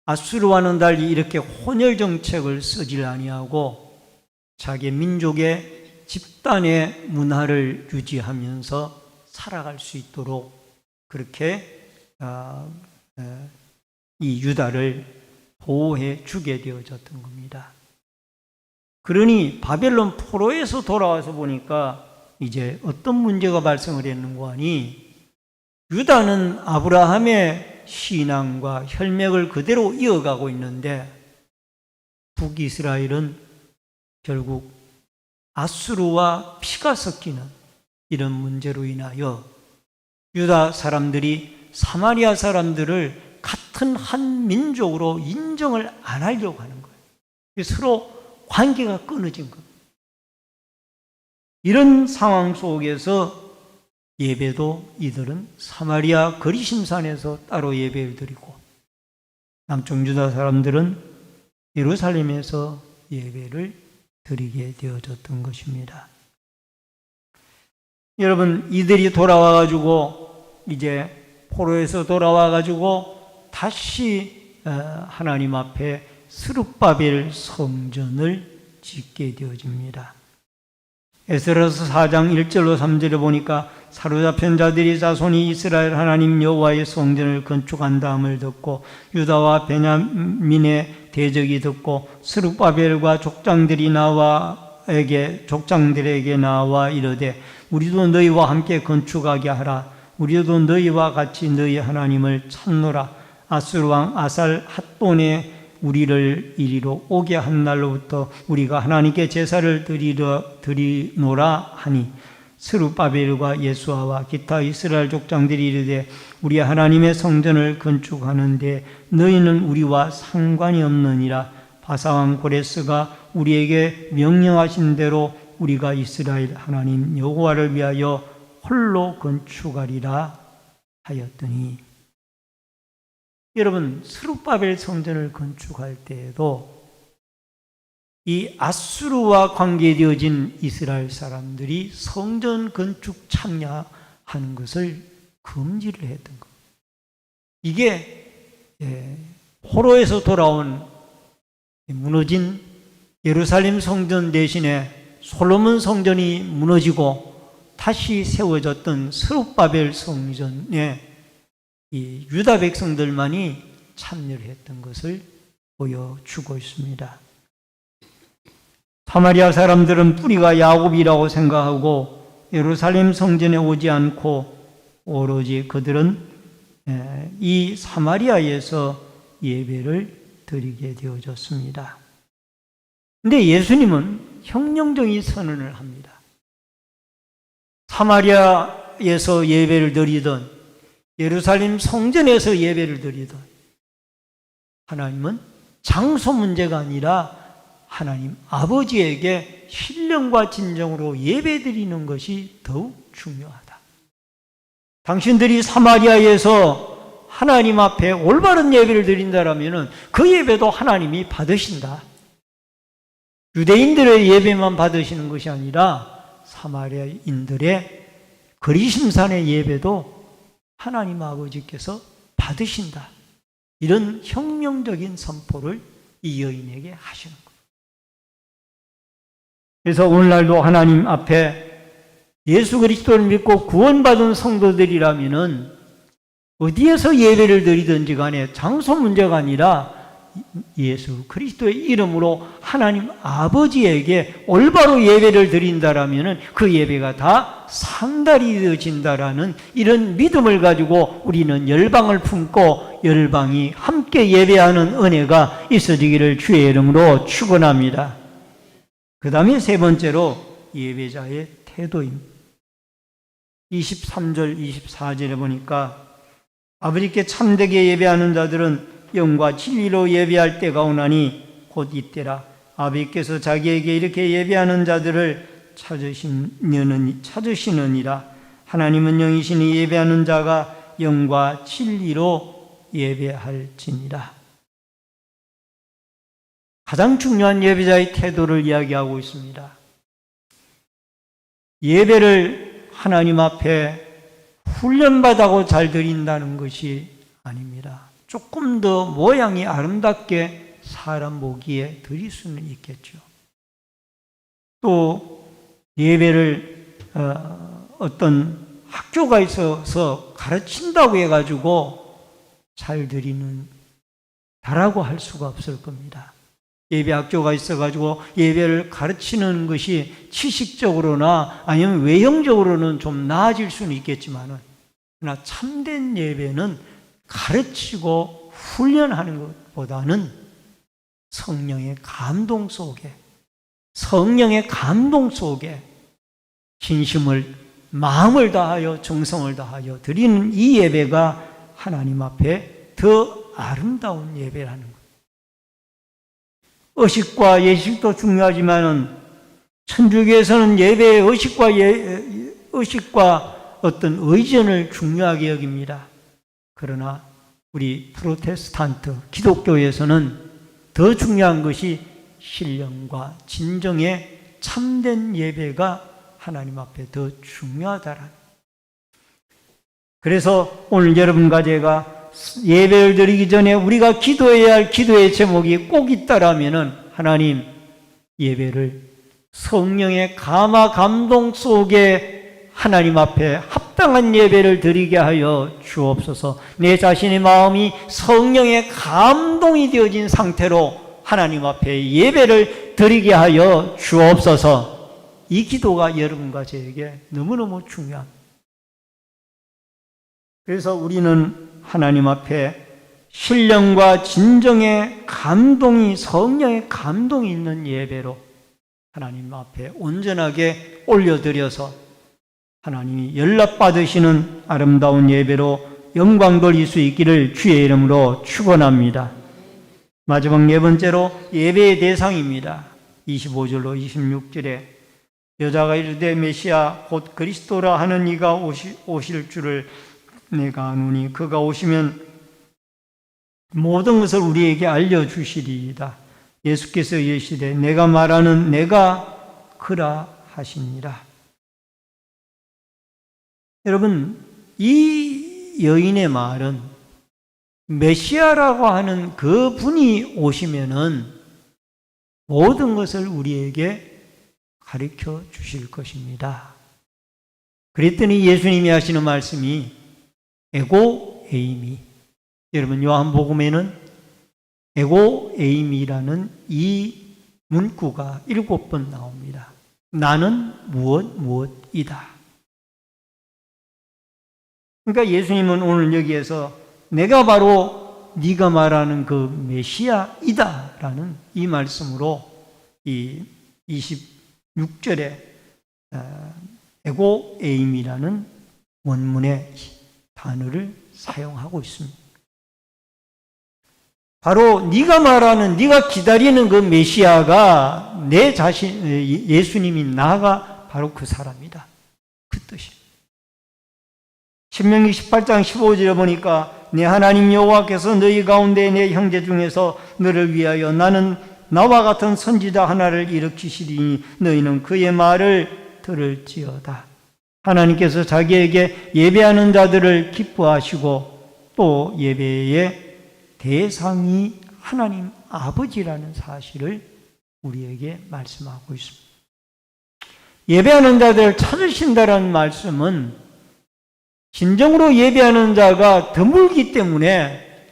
Speaker 1: 아수르와는 달리 이렇게 혼혈 정책을 쓰질 아니하고 자기 민족의 집단의 문화를 유지하면서 살아갈 수 있도록 그렇게 이 유다를 보호해 주게 되어졌던 겁니다. 그러니 바벨론 포로에서 돌아와서 보니까 이제 어떤 문제가 발생을 했는가 하니 유다는 아브라함의 신앙과 혈맥을 그대로 이어가고 있는데 북이스라엘은 결국 아수르와 피가 섞이는 이런 문제로 인하여 유다 사람들이 사마리아 사람들을 같은 한 민족으로 인정을 안 하려고 하는 거예요. 서로 관계가 끊어진 겁니다. 이런 상황 속에서 예배도 이들은 사마리아 거리심산에서 따로 예배를 드리고 남쪽 유다 사람들은 예루살렘에서 예배를 드리게 되어졌던 것입니다. 여러분, 이들이 돌아와가지고 이제 포로에서 돌아와가지고 다시 하나님 앞에 스룹바벨 성전을 짓게 되어집니다. 에스라서 4장 1절로 3절에 보니까 사로잡힌 자들이 자손이 이스라엘 하나님 여호와의 성전을 건축한 다음을 듣고 유다와 베냐민의 대적이 듣고 스룹바벨과 족장들에게 나와 이르되 우리도 너희와 함께 건축하게 하라. 우리도 너희와 같이 너희 하나님을 찾노라. 아수르 왕 아살 핫돈의 우리를 이리로 오게 한 날로부터 우리가 하나님께 제사를 드리노라 하니 스룹바벨과 예수아와 기타 이스라엘 족장들이 이르되 우리 하나님의 성전을 건축하는데 너희는 우리와 상관이 없느니라. 바사왕 고레스가 우리에게 명령하신 대로 우리가 이스라엘 하나님 여호와를 위하여 홀로 건축하리라 하였더니, 여러분, 스룹바벨 성전을 건축할 때에도 이 아수르와 관계되어진 이스라엘 사람들이 성전 건축 참여하는 것을 금지를 했던 겁니다. 이게 포로에서 돌아온 무너진 예루살렘 성전 대신에 솔로몬 성전이 무너지고 다시 세워졌던 스룹바벨 성전에 이 유다 백성들만이 참여를 했던 것을 보여주고 있습니다. 사마리아 사람들은 뿌리가 야곱이라고 생각하고 예루살렘 성전에 오지 않고 오로지 그들은 이 사마리아에서 예배를 드리게 되어졌습니다. 근데 예수님은 혁명적인 선언을 합니다. 사마리아에서 예배를 드리든 예루살렘 성전에서 예배를 드리든 하나님은 장소 문제가 아니라 하나님 아버지에게 신령과 진정으로 예배드리는 것이 더욱 중요하다. 당신들이 사마리아에서 하나님 앞에 올바른 예배를 드린다라면 그 예배도 하나님이 받으신다. 유대인들의 예배만 받으시는 것이 아니라 사마리아인들의 그리심산의 예배도 하나님 아버지께서 받으신다. 이런 혁명적인 선포를 이 여인에게 하시는 거예요. 그래서 오늘날도 하나님 앞에 예수 그리스도를 믿고 구원받은 성도들이라면은 어디에서 예배를 드리든지 간에 장소 문제가 아니라 예수 그리스도의 이름으로 하나님 아버지에게 올바로 예배를 드린다라면은 그 예배가 다 상달이 되어진다라는 이런 믿음을 가지고 우리는 열방을 품고 열방이 함께 예배하는 은혜가 있어지기를 주의 이름으로 축원합니다. 그 다음에 세 번째로 예배자의 태도입니다. 23절, 24절에 보니까 아버지께 참되게 예배하는 자들은 영과 진리로 예배할 때가 오나니 곧 이때라. 아버지께서 자기에게 이렇게 예배하는 자들을 찾으시느니라. 하나님은 영이시니 예배하는 자가 영과 진리로 예배할지니라. 가장 중요한 예배자의 태도를 이야기하고 있습니다. 예배를 하나님 앞에 훈련받아고 잘 드린다는 것이 아닙니다. 조금 더 모양이 아름답게 사람 보기에 드릴 수는 있겠죠. 또 예배를 어떤 학교가 있어서 가르친다고 해가지고 잘 드리는 다라고 할 수가 없을 겁니다. 예배 학교가 있어가지고 예배를 가르치는 것이 지식적으로나 아니면 외형적으로는 좀 나아질 수는 있겠지만은, 그러나 참된 예배는 가르치고 훈련하는 것보다는 성령의 감동 속에 진심을, 마음을 다하여 정성을 다하여 드리는 이 예배가 하나님 앞에 더 아름다운 예배라는 것. 의식과 예식도 중요하지만은 천주교에서는 예배의 의식과 어떤 의전을 중요하게 여깁니다. 그러나 우리 프로테스탄트 기독교에서는 더 중요한 것이 신령과 진정의 참된 예배가 하나님 앞에 더 중요하다라는. 그래서 오늘 여러분과 제가 예배를 드리기 전에 우리가 기도해야 할 기도의 제목이 꼭 있다라면은, 하나님, 예배를 성령의 감화 감동 속에 하나님 앞에 합당한 예배를 드리게 하여 주옵소서. 내 자신의 마음이 성령의 감동이 되어진 상태로 하나님 앞에 예배를 드리게 하여 주옵소서. 이 기도가 여러분과 저에게 너무너무 중요합니다. 그래서 우리는 하나님 앞에 신령과 진정의 감동이, 성령의 감동이 있는 예배로 하나님 앞에 온전하게 올려드려서 하나님이 연락받으시는 아름다운 예배로 영광 돌릴 수 있기를 주의 이름으로 축원합니다. 마지막 네 번째로 예배의 대상입니다. 25절로 26절에 여자가 이르되 메시아 곧 그리스도라 하는 이가 오실 줄을 내가 아노니 그가 오시면 모든 것을 우리에게 알려주시리이다. 예수께서 이르시되 내가 말하는 내가 그라 하시니라. 여러분, 이 여인의 말은 메시아라고 하는 그 분이 오시면은 모든 것을 우리에게 가르쳐 주실 것입니다. 그랬더니 예수님이 하시는 말씀이 에고 에이미. 여러분 요한복음에는 에고 에이미라는 이 문구가 7번 나옵니다. 나는 무엇이다. 그러니까 예수님은 오늘 여기에서 내가 바로 네가 말하는 그 메시아이다라는 이 말씀으로 이 26절에 에고 에임이라는 원문의 단어를 사용하고 있습니다. 바로 네가 말하는, 네가 기다리는 그 메시아가 내 자신, 예수님이 나가 바로 그 사람이다. 그 뜻이에요. 신명기 18장 15절에 보니까 내 하나님 여호와께서 너희 가운데 내 형제 중에서 너를 위하여 나는 나와 같은 선지자 하나를 일으키시리니 너희는 그의 말을 들을지어다. 하나님께서 자기에게 예배하는 자들을 기뻐하시고 또 예배의 대상이 하나님 아버지라는 사실을 우리에게 말씀하고 있습니다. 예배하는 자들을 찾으신다는 말씀은 진정으로 예배하는 자가 드물기 때문에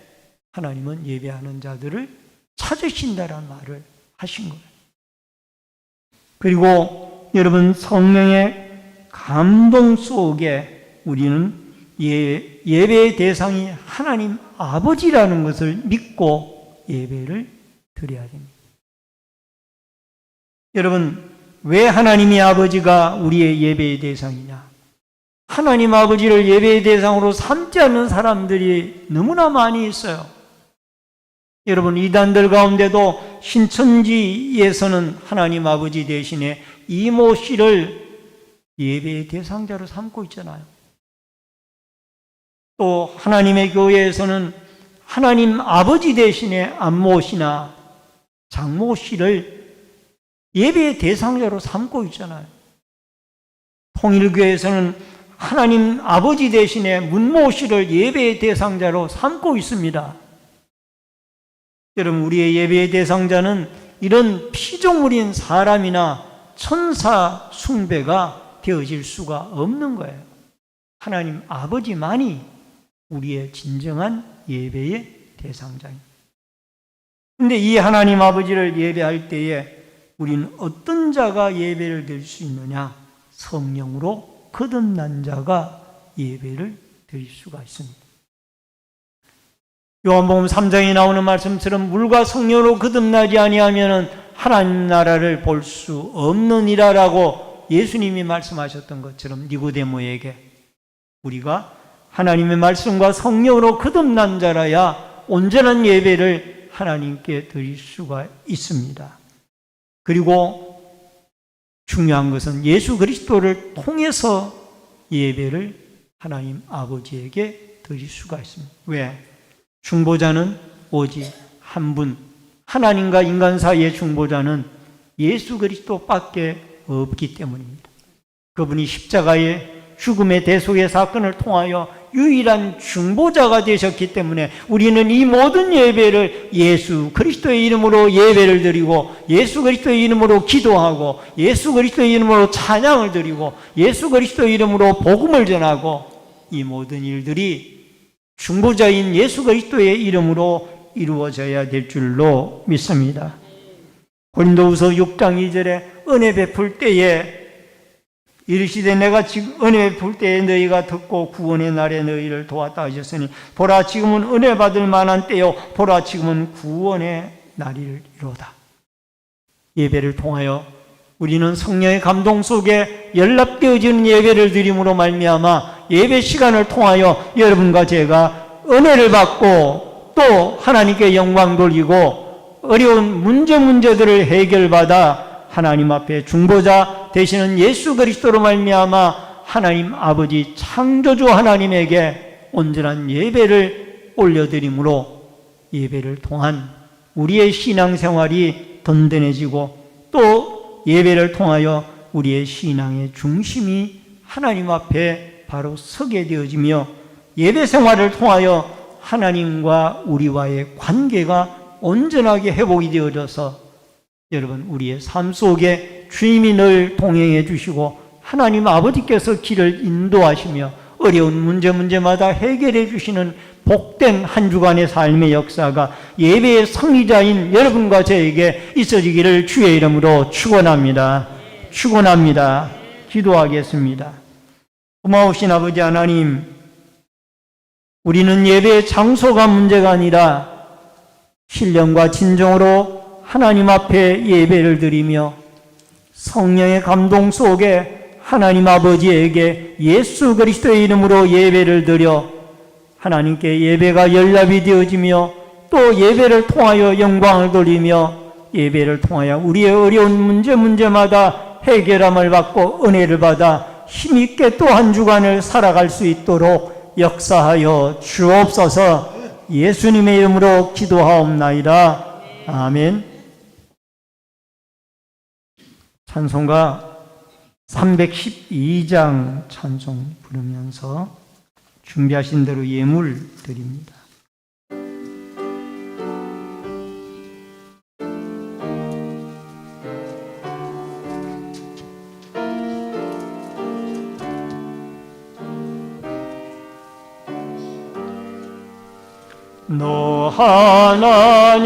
Speaker 1: 하나님은 예배하는 자들을 찾으신다는 말을 하신 거예요. 그리고 여러분 성령의 감동 속에 우리는 예배의 대상이 하나님 아버지라는 것을 믿고 예배를 드려야 됩니다. 여러분, 왜 하나님이 아버지가 우리의 예배의 대상이냐? 하나님 아버지를 예배의 대상으로 삼지 않는 사람들이 너무나 많이 있어요. 여러분, 이단들 가운데도 신천지에서는 하나님 아버지 대신에 이모 씨를 예배의 대상자로 삼고 있잖아요. 또 하나님의 교회에서는 하나님 아버지 대신에 안모 씨나 장모 씨를 예배의 대상자로 삼고 있잖아요. 통일교회에서는 하나님 아버지 대신에 문모 씨를 예배의 대상자로 삼고 있습니다. 여러분, 우리의 예배의 대상자는 이런 피조물인 사람이나 천사 숭배가 되어질 수가 없는 거예요. 하나님 아버지만이 우리의 진정한 예배의 대상자입니다. 그런데 이 하나님 아버지를 예배할 때에 우리는 어떤 자가 예배를 드릴 수 있느냐? 성령으로 거듭난 자가 예배를 드릴 수가 있습니다. 요한복음 3장에 나오는 말씀처럼 물과 성령으로 거듭나지 아니하면 하나님 나라를 볼 수 없느니라라고 예수님이 말씀하셨던 것처럼 니고데모에게 우리가 하나님의 말씀과 성령으로 거듭난 자라야 온전한 예배를 하나님께 드릴 수가 있습니다. 그리고 중요한 것은 예수 그리스도를 통해서 예배를 하나님 아버지에게 드릴 수가 있습니다. 왜? 중보자는 오직 한 분, 하나님과 인간 사이의 중보자는 예수 그리스도밖에 없기 때문입니다. 그분이 십자가의 죽음의 대속의 사건을 통하여 유일한 중보자가 되셨기 때문에 우리는 이 모든 예배를 예수 그리스도의 이름으로 예배를 드리고 예수 그리스도의 이름으로 기도하고 예수 그리스도의 이름으로 찬양을 드리고 예수 그리스도의 이름으로 복음을 전하고 이 모든 일들이 중보자인 예수 그리스도의 이름으로 이루어져야 될 줄로 믿습니다. 고린도후서 6장 2절에 은혜 베풀 때에 이르시되 내가 지금 은혜 베풀 때에 너희가 듣고 구원의 날에 너희를 도왔다 하셨으니 보라 지금은 은혜 받을 만한 때요 보라 지금은 구원의 날이로다. 예배를 통하여 우리는 성령의 감동 속에 연락되어지는 예배를 드림으로 말미암아 예배 시간을 통하여 여러분과 제가 은혜를 받고 또 하나님께 영광 돌리고 어려운 문제들을 해결받아 하나님 앞에 중보자 되시는 예수 그리스도로 말미암아 하나님 아버지 창조주 하나님에게 온전한 예배를 올려드림으로 예배를 통한 우리의 신앙생활이 든든해지고 또 예배를 통하여 우리의 신앙의 중심이 하나님 앞에 바로 서게 되어지며 예배 생활을 통하여 하나님과 우리와의 관계가 온전하게 회복이 되어져서 여러분 우리의 삶 속에 주님이 늘 동행해 주시고 하나님 아버지께서 길을 인도하시며 어려운 문제마다 해결해 주시는 복된 한 주간의 삶의 역사가 예배의 승리자인 여러분과 저에게 있어지기를 주의 이름으로 축원합니다. 축원합니다. 기도하겠습니다. 고마우신 아버지 하나님, 우리는 예배의 장소가 문제가 아니라 신령과 진정으로 하나님 앞에 예배를 드리며 성령의 감동 속에 하나님 아버지에게 예수 그리스도의 이름으로 예배를 드려 하나님께 예배가 연락이 되어지며 또 예배를 통하여 영광을 돌리며 예배를 통하여 우리의 어려운 문제마다 해결함을 받고 은혜를 받아 힘있게 또 한 주간을 살아갈 수 있도록 역사하여 주옵소서. 예수님의 이름으로 기도하옵나이다. 아멘. 찬송가 312장 찬송 부르면서 준비하신 대로 예물 드립니다. 너 하나님께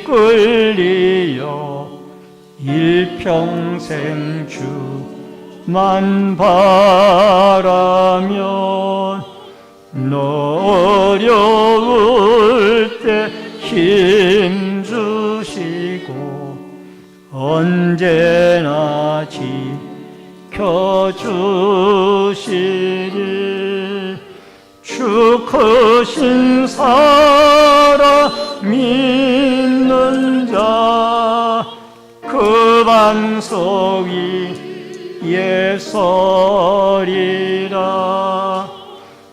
Speaker 1: 이끌리어 일평생 주만 바라면 너 어려울 때 힘 주시고 언제나 지켜주시리. 주 크신 사랑 믿는 자 그 반석이 예설이라.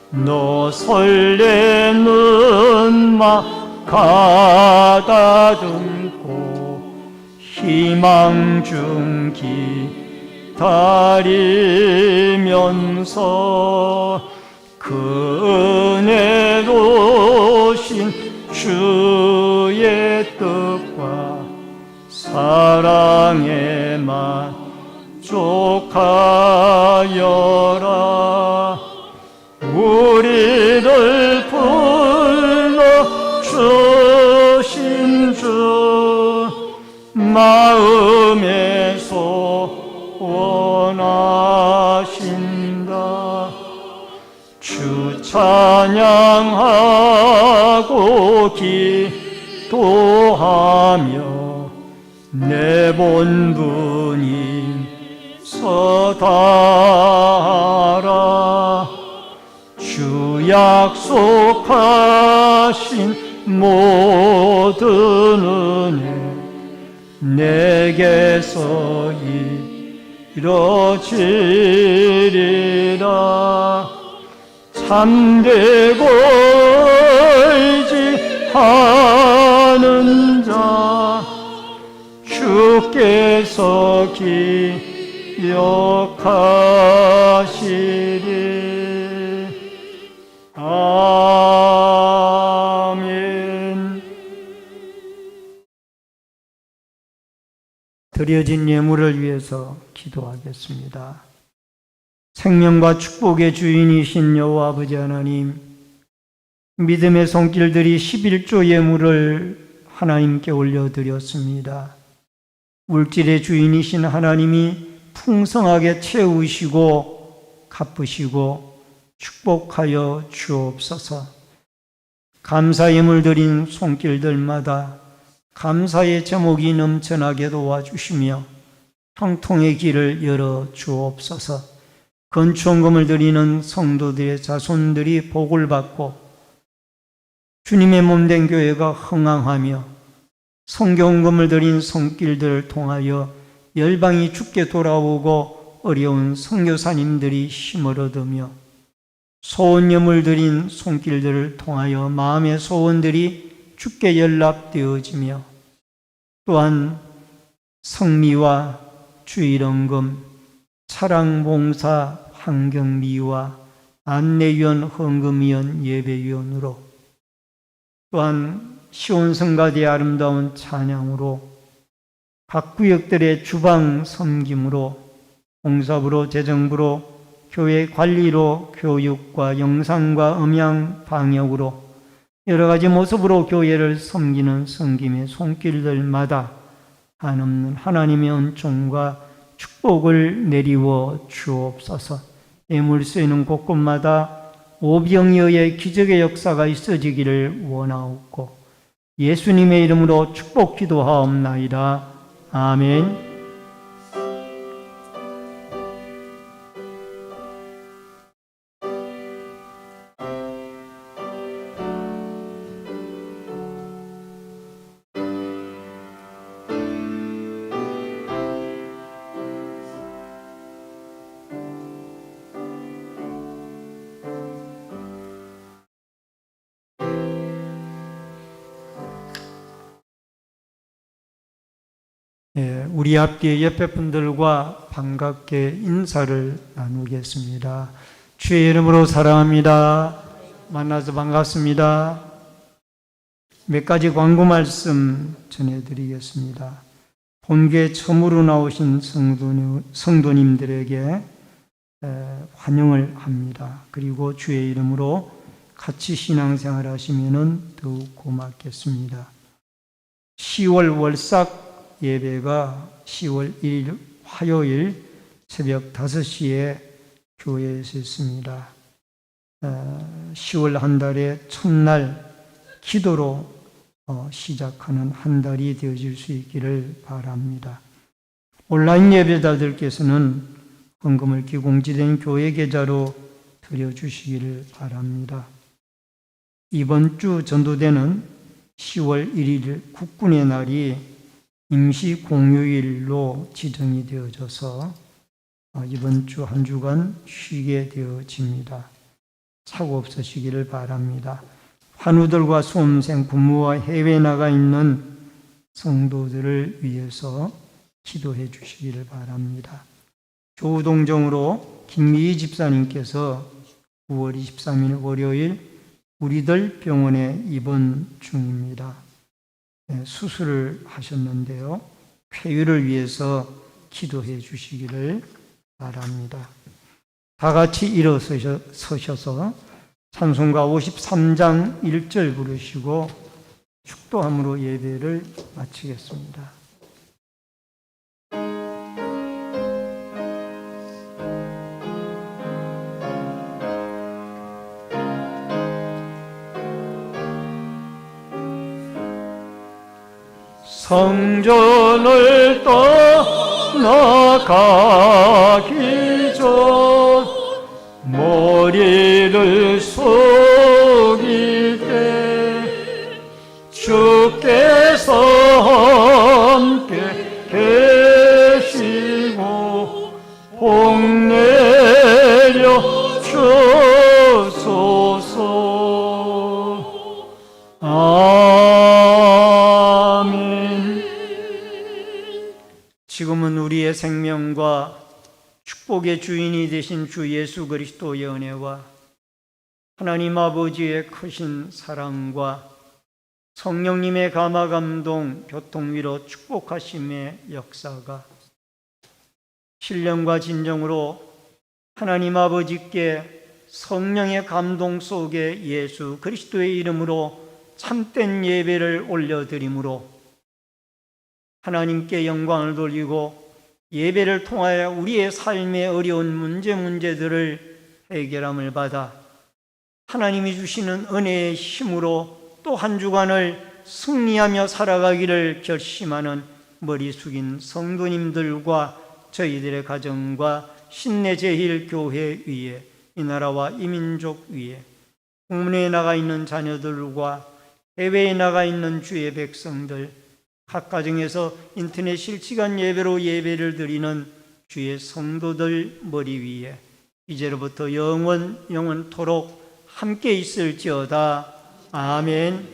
Speaker 1: 너 설레는 마 가다듬고 희망 중 기다리면서 그 은혜로우신 주의 뜻과 사랑에 만족하여라. 우리를 불러주신 주 마음에 소원하신다. 주 찬양하고 기도하며 내 본분이 서다하라. 주 약속하신 모든 은혜 내게서 이뤄지리라. 참되고 의지하는 자 주께서 기억하시리. 아멘. 드려진 예물을 위해서 기도하겠습니다. 생명과 축복의 주인이신 여호와 아버지 하나님, 믿음의 손길들이 11조 예물을 하나님께 올려드렸습니다. 물질의 주인이신 하나님이 풍성하게 채우시고 갚으시고 축복하여 주옵소서. 감사 예물 드린 손길들마다 감사의 제목이 넘쳐나게 도와주시며 형통의 길을 열어 주옵소서. 건축원금을 드리는 성도들의 자손들이 복을 받고 주님의 몸된 교회가 흥황하며 성경금을 드린 손길들을 통하여 열방이 주께 돌아오고 어려운 선교사님들이 힘을 얻으며 소원염을 드린 손길들을 통하여 마음의 소원들이 주께 연락되어지며 또한 성미와 주일원금, 차량봉사, 환경미화, 안내위원, 헌금위원, 예배위원으로 또한 시온성가대의 아름다운 찬양으로 각 구역들의 주방 섬김으로 공사부로, 재정부로, 교회 관리로, 교육과 영상과 음향 방역으로 여러 가지 모습으로 교회를 섬기는 섬김의 손길들마다 한없는 하나님의 은총과 축복을 내리워 주옵소서. 예물 쓰이는 곳곳마다 오병이어의 기적의 역사가 있어지기를 원하옵고 예수님의 이름으로 축복 기도하옵나이다. 아멘. 우리 앞뒤 옆에 분들과 반갑게 인사를 나누겠습니다. 주의 이름으로 사랑합니다. 만나서 반갑습니다. 몇 가지 광고 말씀 전해드리겠습니다. 본교에 처음으로 나오신 성도님들에게 환영을 합니다. 그리고 주의 이름으로 같이 신앙생활 하시면 더욱 고맙겠습니다. 10월 월삭 예배가 10월 1일 화요일 새벽 5시에 교회에서 있습니다. 10월 한 달의 첫날 기도로 시작하는 한 달이 되어질 수 있기를 바랍니다. 온라인 예배자들께서는 헌금을 기공지된 교회 계좌로 드려주시기를 바랍니다. 이번 주 전도대는 10월 1일 국군의 날이 임시 공휴일로 지정이 되어져서 이번 주 한 주간 쉬게 되어집니다. 사고 없으시기를 바랍니다. 환우들과 수험생, 부모와 해외에 나가 있는 성도들을 위해서 기도해 주시기를 바랍니다. 조우동정으로 김미희 집사님께서 9월 23일 월요일 우리들 병원에 입원 중입니다. 수술을 하셨는데요. 쾌유를 위해서 기도해 주시기를 바랍니다. 다 같이 일어서셔서 찬송가 53장 1절 부르시고 축도함으로 예배를 마치겠습니다. 성전을 떠나가기 전 머리를 숙일 때 주께서 함께 계시고 복 내려 주소서. 지금은 우리의 생명과 축복의 주인이 되신 주 예수 그리스도의 은혜와 하나님 아버지의 크신 사랑과 성령님의 감화 감동 교통위로 축복하심의 역사가 신령과 진정으로 하나님 아버지께 성령의 감동 속에 예수 그리스도의 이름으로 참된 예배를 올려드림으로 하나님께 영광을 돌리고 예배를 통하여 우리의 삶의 어려운 문제들을 해결함을 받아 하나님이 주시는 은혜의 힘으로 또 한 주간을 승리하며 살아가기를 결심하는 머리 숙인 성도님들과 저희들의 가정과 신내제일교회 위에 이 나라와 이 민족 위에 국문에 나가 있는 자녀들과 해외에 나가 있는 주의 백성들 각 가정에서 인터넷 실시간 예배로 예배를 드리는 주의 성도들 머리 위에 이제로부터 영원토록 함께 있을지어다. 아멘.